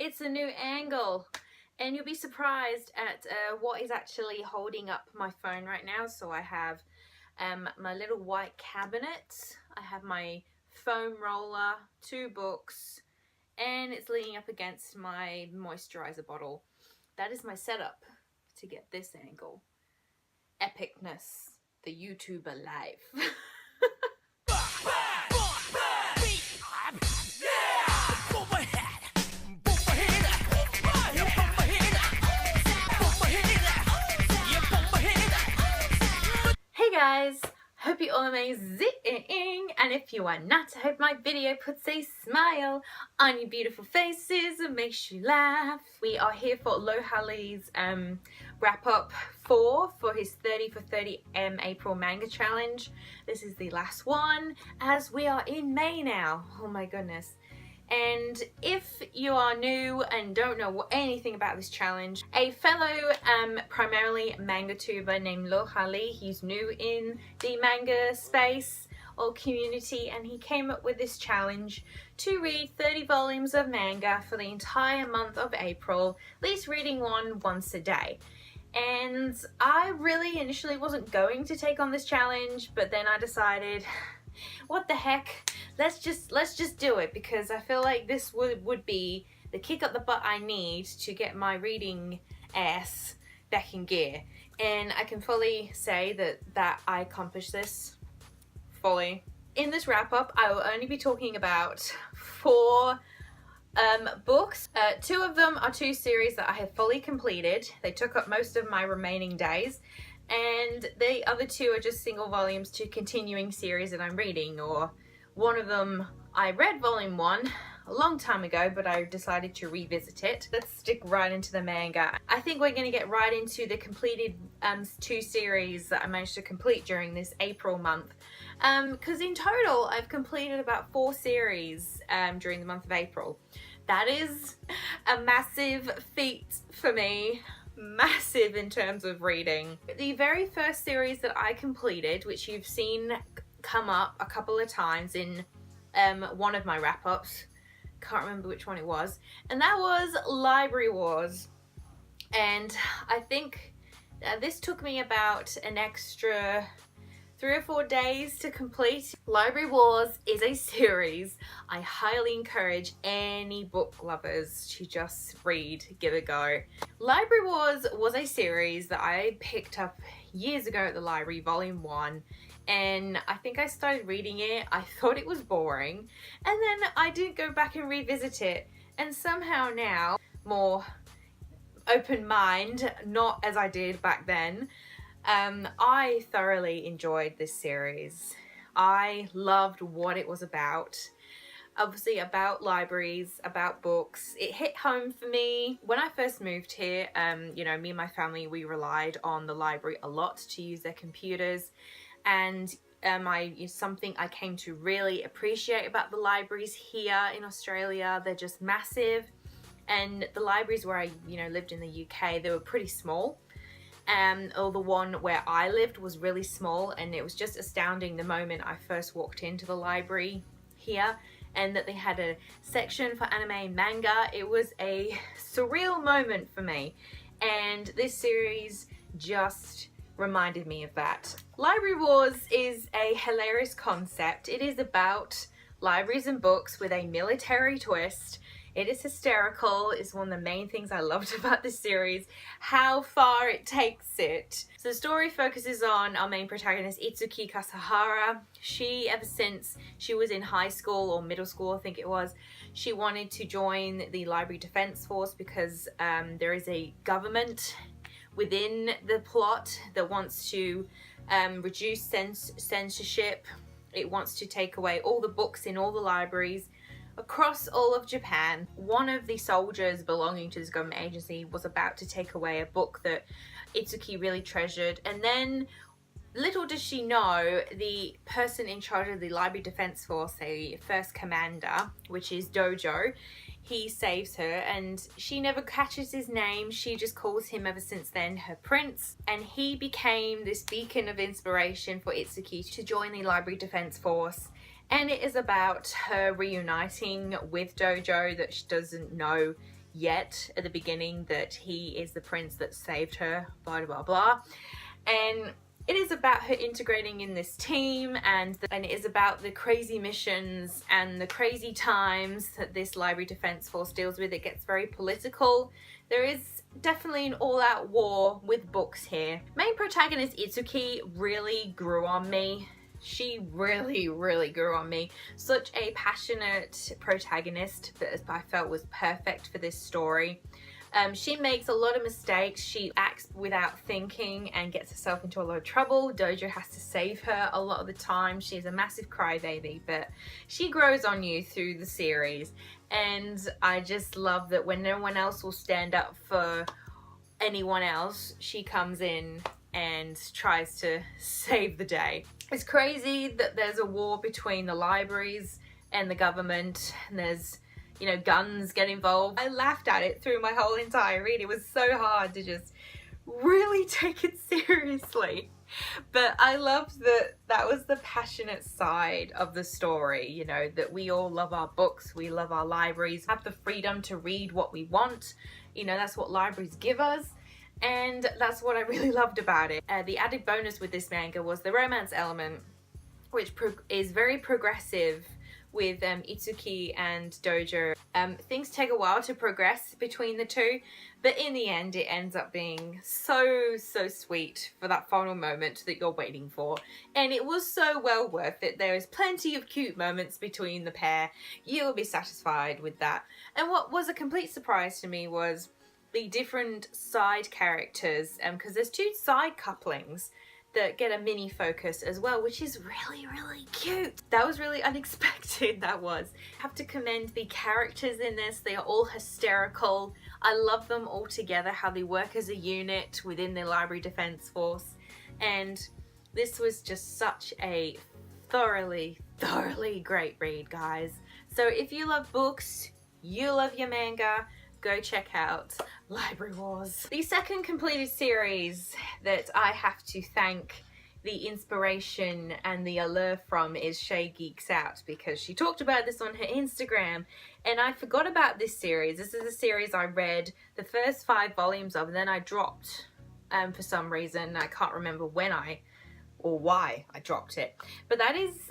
It's a new angle, and you'll be surprised at what is actually holding up my phone right now. So I have my little white cabinet, I have my foam roller, 2 books, and it's leaning up against my moisturizer bottle. That is my setup to get this angle. Epicness, the YouTuber life. Hey guys, hope you're all amazing, and if you are not, I hope my video puts a smile on your beautiful faces and makes you laugh. We are here for Lohali's wrap up for his 30 for 30 April manga challenge. This is the last one as we are in May now. Oh my goodness. And if you are new and don't know anything about this challenge, a fellow primarily manga tuber named Lohali, he's new in the manga space or community, and he came up with this challenge to read 30 volumes of manga for the entire month of April, at least reading one once a day. And I really initially wasn't going to take on this challenge, but then I decided, what the heck, let's just do it, because I feel like this would be the kick up the butt I need to get my reading ass back in gear. And I can fully say that I accomplished this fully. In this wrap up, I will only be talking about 4 books. 2 of them are 2 series that I have fully completed. They took up most of my remaining days. And the other 2 are just single volumes to continuing series that I'm reading, or one of them I read volume 1 a long time ago, but I decided to revisit it. Let's stick right into the manga. I think we're going to get right into the completed 2 series that I managed to complete during this April month. Because in total I've completed about 4 series during the month of April. That is a massive feat for me. Massive in terms of reading. The very first series that I completed, which you've seen come up a couple of times in one of my wrap-ups, can't remember which one it was, and that was Library Wars. And I think this took me about an extra 3 or 4 days to complete. Library Wars is a series I highly encourage any book lovers to just read, give it a go. Library Wars was a series that I picked up years ago at the library, volume 1, and I think I started reading it. I thought it was boring, and then I didn't go back and revisit it, and somehow now, more open mind, not as I did back then, I thoroughly enjoyed this series. I loved what it was about. Obviously about libraries, about books. It hit home for me. When I first moved here, you know, me and my family, we relied on the library a lot to use their computers. And something I came to really appreciate about the libraries here in Australia. They're just massive. And the libraries where I, lived in the UK, they were pretty small. Or the one where I lived was really small, and it was just astounding the moment I first walked into the library here, and that they had a section for anime and manga. It was a surreal moment for me, and this series just reminded me of that. Library Wars is a hilarious concept. It is about libraries and books with a military twist. It is hysterical. It's one of the main things I loved about this series, how far it takes it. So the story focuses on our main protagonist, Itsuki Kasahara. She, ever since she was in high school or middle school, I think it was, she wanted to join the Library Defense Force because there is a government within the plot that wants to reduce censorship. It wants to take away all the books in all the libraries across all of Japan. One of the soldiers belonging to this government agency was about to take away a book that Itsuki really treasured, and then little does she know, the person in charge of the Library Defense Force, the first commander, which is Dojo, he saves her, and she never catches his name. She just calls him ever since then her prince, and he became this beacon of inspiration for Itsuki to join the Library Defense Force. And it is about her reuniting with Dojo that she doesn't know yet at the beginning that he is the prince that saved her, blah blah blah. And it is about her integrating in this team, and it is about the crazy missions and the crazy times that this library defense force deals with. It gets very political. There is definitely an all-out war with books here. Main protagonist Itsuki really grew on me. She really grew on me. Such a passionate protagonist that I felt was perfect for this story. She makes a lot of mistakes. She acts without thinking and gets herself into a lot of trouble. Dojo has to save her a lot of the time. She's a massive crybaby, but she grows on you through the series. And I just love that when no one else will stand up for anyone else, she comes in and tries to save the day. It's crazy that there's a war between the libraries and the government, and there's, you know, guns get involved. I laughed at it through my whole entire read. It was so hard to just really take it seriously. But I loved that that was the passionate side of the story, you know, that we all love our books, we love our libraries, have the freedom to read what we want. You know, that's what libraries give us. And that's what I really loved about it. The added bonus with this manga was the romance element, which is very progressive with Itsuki and Dojo. Things take a while to progress between the two, but in the end it ends up being so sweet for that final moment that you're waiting for. And it was so well worth it. There is plenty of cute moments between the pair. You'll be satisfied with that. And what was a complete surprise to me was the different side characters, because there's two side couplings that get a mini focus as well, which is really cute. That was really unexpected, that was. I have to commend the characters in this. They are all hysterical. I love them all together, how they work as a unit within the library defense force. And this was just such a thoroughly great read, guys. So if you love books, you love your manga, go check out Library Wars. The second completed series that I have to thank the inspiration and the allure from is Shay Geeks Out, because she talked about this on her Instagram and I forgot about this series. This is a series I read the first 5 volumes of and then I dropped for some reason. I can't remember when or why I dropped it. But that is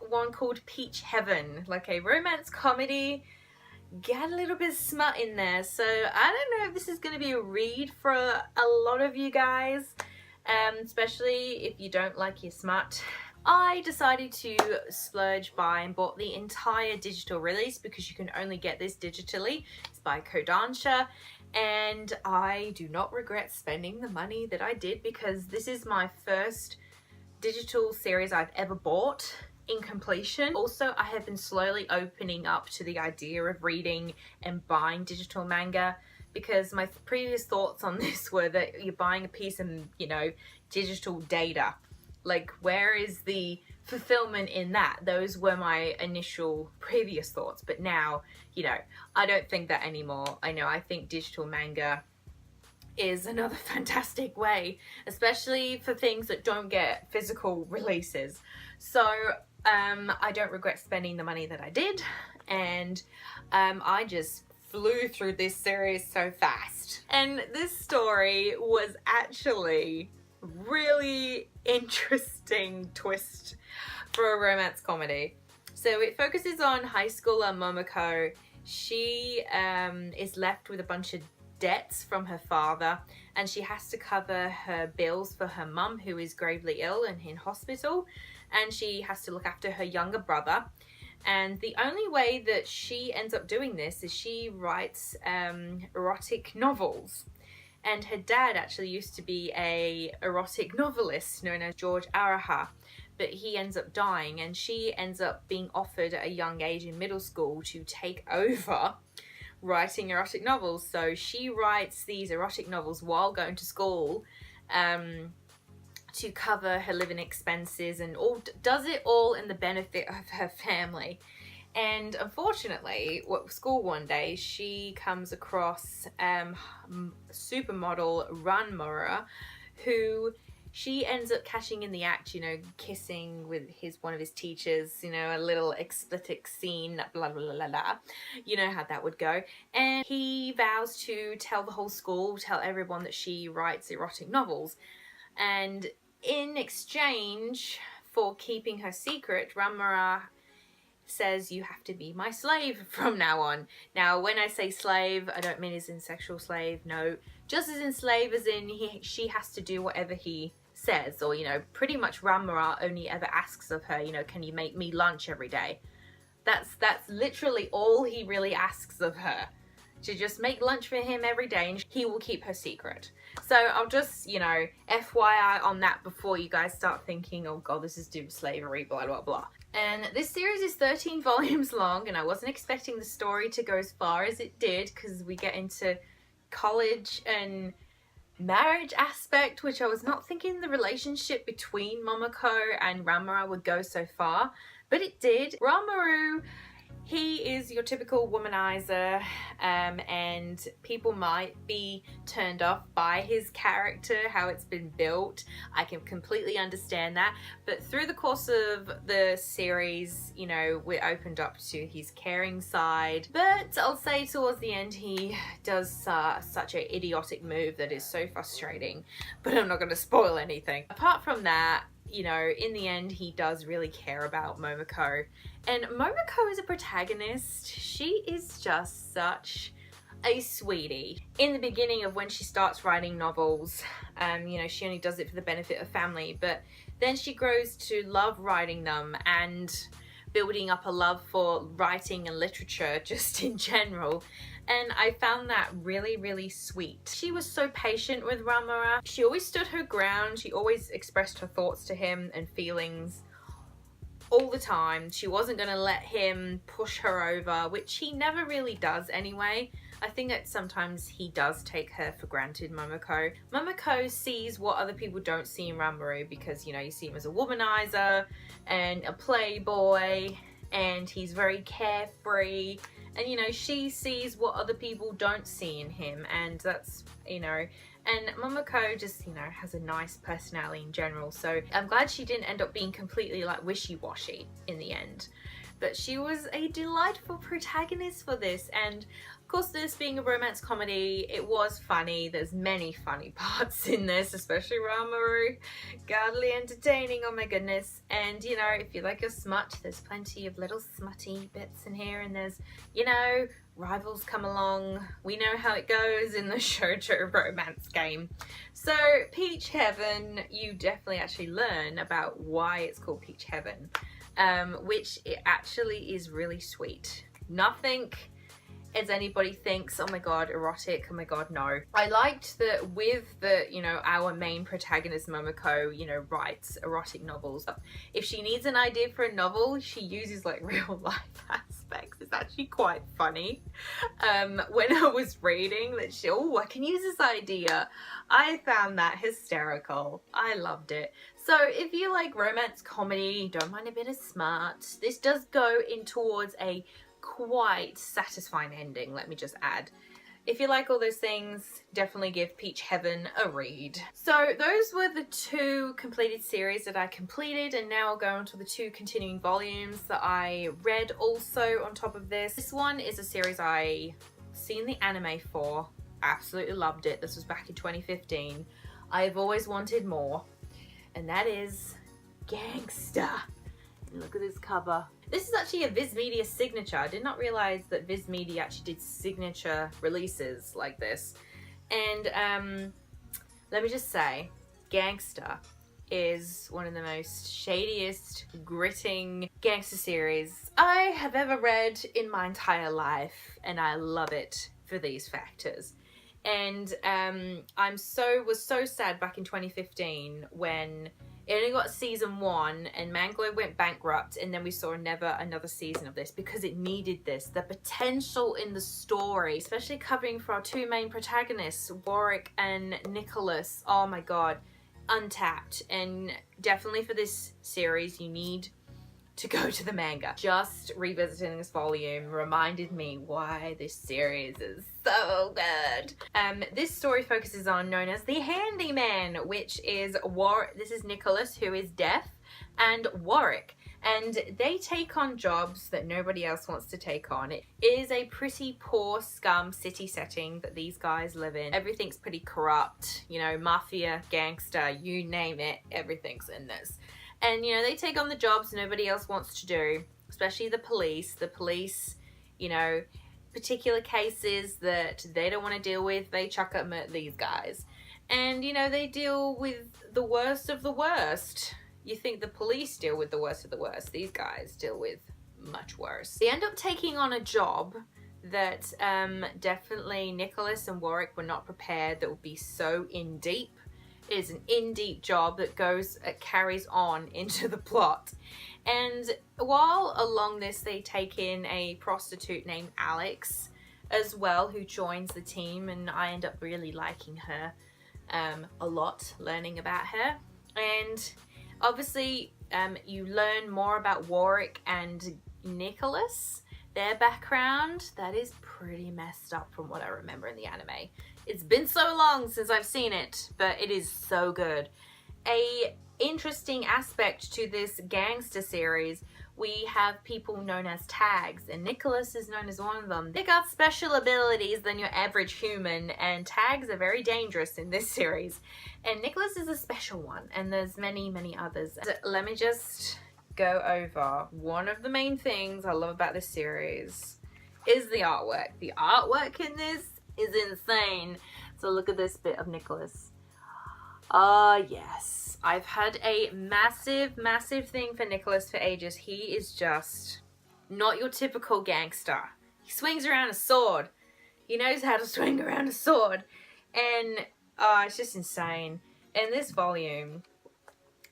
one called Peach Heaven, like a romance comedy. Get a little bit of smut in there, so I don't know if this is going to be a read for a lot of you guys, especially if you don't like your smut. I decided to splurge by and bought the entire digital release because you can only get this digitally. It's by Kodansha, and I do not regret spending the money that I did because this is my first digital series I've ever bought in completion. Also, I have been slowly opening up to the idea of reading and buying digital manga, because my previous thoughts on this were that you're buying a piece of, you know, digital data. Like, where is the fulfillment in that? Those were my initial previous thoughts, but now, you know, I don't think that anymore. I think digital manga is another fantastic way, especially for things that don't get physical releases. So I don't regret spending the money that I did, and I just flew through this series so fast. And this story was actually really interesting twist for a romance comedy. So it focuses on high schooler Momoko. She is left with a bunch of debts from her father, and she has to cover her bills for her mum, who is gravely ill and in hospital, and she has to look after her younger brother. And the only way that she ends up doing this is she writes erotic novels. And her dad actually used to be a erotic novelist known as George Araha, but he ends up dying, and she ends up being offered at a young age in middle school to take over writing erotic novels. So she writes these erotic novels while going to school to cover her living expenses, and does it all in the benefit of her family. And unfortunately, at school one day, she comes across supermodel Ranmura, who she ends up catching in the act, you know, kissing with one of his teachers, you know, a little explicit scene, blah blah blah blah. You know how that would go. And he vows to tell the whole school, tell everyone that she writes erotic novels. And in exchange for keeping her secret, Ramara says, you have to be my slave from now on. Now, when I say slave, I don't mean as in sexual slave, no. Just as in slave, as in she has to do whatever he says. Or, you know, pretty much Ramara only ever asks of her, you know, can you make me lunch every day? That's literally all he really asks of her. To just make lunch for him every day, and he will keep her secret. So I'll just, you know, FYI on that before you guys start thinking, oh god, this is due to slavery, blah blah blah. And this series is 13 volumes long, and I wasn't expecting the story to go as far as it did, because we get into college and marriage aspect, which I was not thinking the relationship between Momoko and Ramara would go so far, but it did. Ramaru, he is your typical womanizer, and people might be turned off by his character, how it's been built. I can completely understand that, but through the course of the series, you know, we're opened up to his caring side. But I'll say towards the end he does such an idiotic move that is so frustrating, but I'm not going to spoil anything. Apart from that, you know, in the end he does really care about Momoko. And Momoko is a protagonist. She is just such a sweetie. In the beginning of when she starts writing novels, you know, she only does it for the benefit of family, but then she grows to love writing them and building up a love for writing and literature just in general. And I found that really, really sweet. She was so patient with Ramara. She always stood her ground. She always expressed her thoughts to him and feelings all the time. She wasn't going to let him push her over, which he never really does anyway. I think that sometimes he does take her for granted, Momoko. Momoko sees what other people don't see in Ranmaru because, you know, you see him as a womanizer and a playboy, and he's very carefree. And, you know, she sees what other people don't see in him, and that's, you know, and Momoko just, you know, has a nice personality in general. So I'm glad she didn't end up being completely like wishy-washy in the end. But she was a delightful protagonist for this, and of course, this being a romance comedy, it was funny. There's many funny parts in this, especially Ranmaru. Godly entertaining, oh my goodness. And, you know, if you like your smut, there's plenty of little smutty bits in here, and there's, you know, rivals come along. We know how it goes in the shoujo romance game. So, Peach Heaven, you definitely actually learn about why it's called Peach Heaven. Which it actually is really sweet. Nothing as anybody thinks, oh my god, erotic, oh my god, no. I liked that with the, you know, our main protagonist Momoko, you know, writes erotic novels. If she needs an idea for a novel, she uses like real life aspects. It's actually quite funny. When I was reading that she, oh, I can use this idea, I found that hysterical. I loved it. So if you like romance comedy, don't mind a bit of smart, this does go in towards a quite satisfying ending, let me just add. If you like all those things, definitely give Peach Heaven a read. So those were the two completed series that I completed, and now I'll go on to the two continuing volumes that I read also on top of this. This one is a series I seen the anime for, absolutely loved it. This was back in 2015. I've always wanted more, and that is Gangsta. Look at this cover. This is actually a Viz Media signature. I did not realize that Viz Media actually did signature releases like this. And let me just say, Gangsta is one of the most shadiest, gritting gangster series I have ever read in my entire life, and I love it for these factors. And I was so sad back in 2015 when it only got season 1 and Manga went bankrupt, and then we saw never another season of this because it needed this. The potential in the story, especially covering for our two main protagonists, Warwick and Nicholas. Oh my god, untapped. And definitely for this series, you need to go to the manga. Just revisiting this volume reminded me why this series is so good. This story focuses on known as the Handyman, which is this is Nicholas, who is deaf, and Warwick. And they take on jobs that nobody else wants to take on. It is a pretty poor scum city setting that these guys live in. Everything's pretty corrupt, you know, mafia, gangster, you name it, everything's in this. And, you know, they take on the jobs nobody else wants to do, especially the police. The police, you know, particular cases that they don't want to deal with, they chuck them at these guys. And, you know, they deal with the worst of the worst. You think the police deal with the worst of the worst. These guys deal with much worse. They end up taking on a job that definitely Nicholas and Warwick were not prepared that would be so in deep. It is an in-deep job that carries on into the plot. And while along this, they take in a prostitute named Alex as well, who joins the team, and I end up really liking her a lot, learning about her. And obviously, you learn more about Warwick and Nicholas, their background. That is pretty messed up from what I remember in the anime. It's been so long since I've seen it, but it is so good. A interesting aspect to this gangster series, we have people known as tags, and Nicholas is known as one of them. They got special abilities than your average human, and tags are very dangerous in this series. And Nicholas is a special one, and there's many, many others. So let me just go over one of the main things I love about this series is the artwork. The artwork in this is insane. So look at this bit of Nicholas. Yes. I've had a massive, massive thing for Nicholas for ages. He is just not your typical gangster. He swings around a sword. He knows how to swing around a sword. And it's just insane. And this volume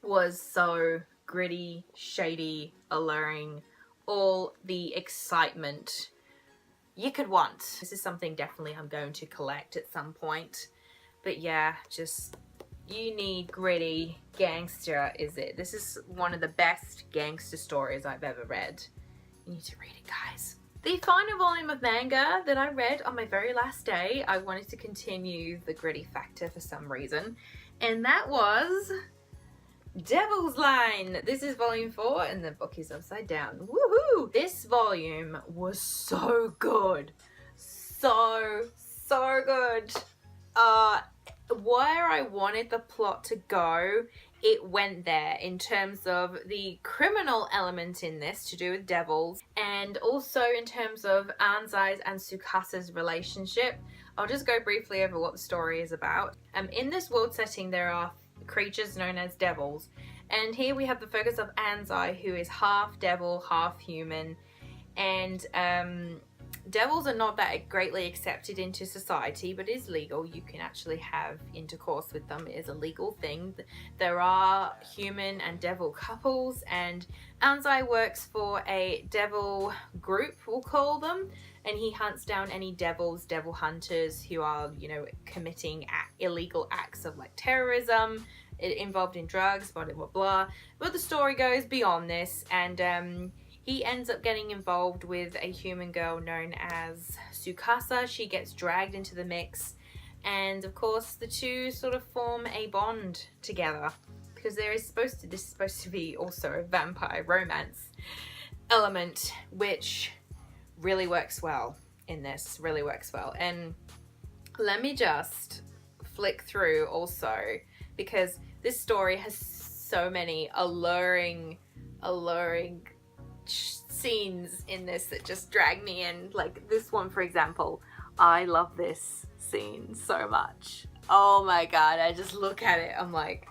was so gritty, shady, alluring, all the excitement you could want. This is something definitely I'm going to collect at some point. But yeah, just... you need gritty gangster, is it? This is one of the best gangster stories I've ever read. You need to read it, guys. The final volume of manga that I read on my very last day, I wanted to continue the gritty factor for some reason, and that was Devil's Line. This is volume 4 and the book is upside down. Woohoo! This volume was so good. So good. Where I wanted the plot to go, it went there in terms of the criminal element in this to do with devils, and also in terms of Anzai's and Tsukasa's relationship. I'll just go briefly over what the story is about. In this world setting, there are creatures known as devils, and here we have the focus of Anzai, who is half devil, half human, and devils are not that greatly accepted into society, but it is legal. You can actually have intercourse with them. It is a legal thing. There are human and devil couples, and Anzai works for a devil group, we'll call them, and he hunts down any devils, devil hunters who are, you know, committing illegal acts of like terrorism, involved in drugs, blah, blah, blah. But the story goes beyond this, and he ends up getting involved with a human girl known as Tsukasa. She gets dragged into the mix, and of course the two sort of form a bond together, because this is supposed to be also a vampire romance element, which really works well in this, really works well. And let me just flick through also, because this story has so many alluring scenes in this that just drag me in. Like this one, for example. I love this scene so much. Oh my god, I just look at it, I'm like,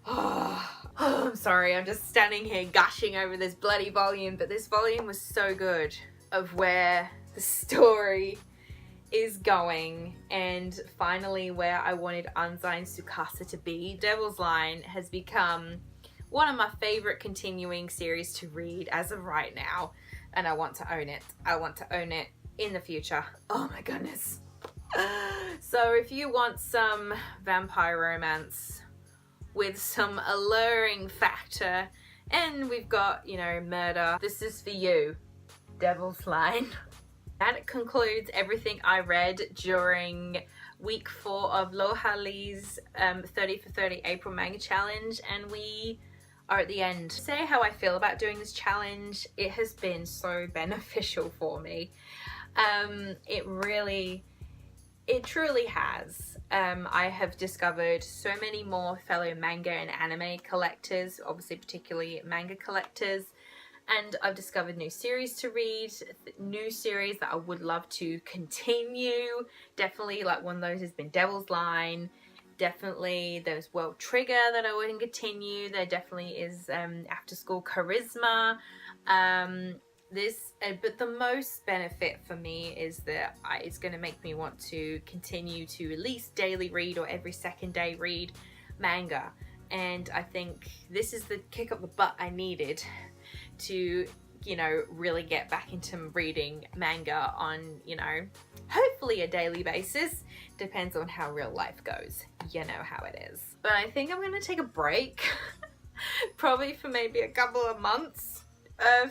oh, I'm sorry, I'm just standing here gushing over this bloody volume, but this volume was so good of where the story is going, and finally where I wanted Anzai and Tsukasa to be. Devil's Line has become one of my favorite continuing series to read as of right now, and I want to own it. I want to own it in the future. Oh my goodness. So if you want some vampire romance with some alluring factor And we've got, you know, murder. This is for you, Devil's Line. That concludes everything I read during week 4 of Lohali's 30 for 30 April manga challenge, and we are at the end. To say how I feel about doing this challenge, it has been so beneficial for me. It truly has. I have discovered so many more fellow manga and anime collectors, obviously particularly manga collectors, and I've discovered new series to read, new series that I would love to continue. Definitely, like, one of those has been Devil's Line. Definitely there's World Trigger that I wouldn't continue. There definitely is After School Charisma. But the most benefit for me is that it's going to make me want to continue to at least daily read or every second day read manga. And I think this is the kick up the butt I needed to, you know, really get back into reading manga on, you know, hopefully a daily basis. Depends on how real life goes. You know how it is. But I think I'm going to take a break, probably for maybe a couple of months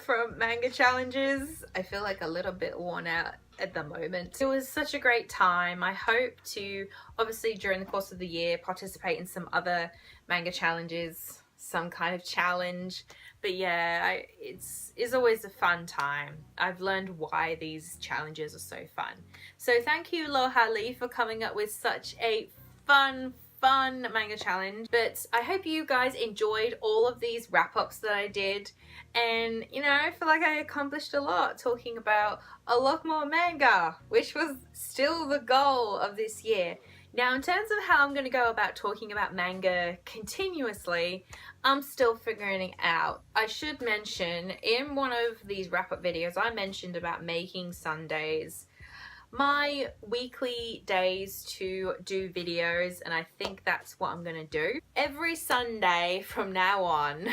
from manga challenges. I feel like a little bit worn out at the moment. It was such a great time. I hope to, obviously during the course of the year, participate in some other manga challenges, some kind of challenge. But yeah, it's always a fun time. I've learned why these challenges are so fun. So thank you, Lohali, for coming up with such a fun manga challenge. But I hope you guys enjoyed all of these wrap-ups that I did. And, you know, I feel like I accomplished a lot talking about a lot more manga, which was still the goal of this year. Now, in terms of how I'm going to go about talking about manga continuously, I'm still figuring it out. I should mention, in one of these wrap-up videos, I mentioned about making Sundays my weekly days to do videos, and I think that's what I'm going to do. Every Sunday from now on,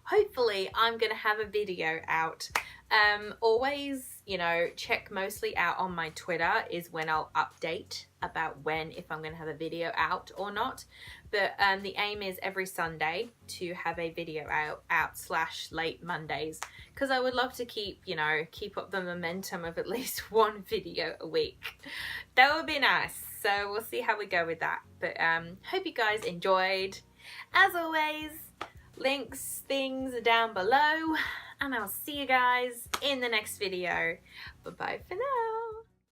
hopefully I'm going to have a video out. Always, you know, check mostly out on my Twitter is when I'll update about if I'm going to have a video out or not. But the aim is every Sunday to have a video out / late Mondays, because I would love to keep up the momentum of at least one video a week. That would be nice. So we'll see how we go with that. But hope you guys enjoyed. As always, things are down below, and I'll see you guys in the next video. Bye bye for now.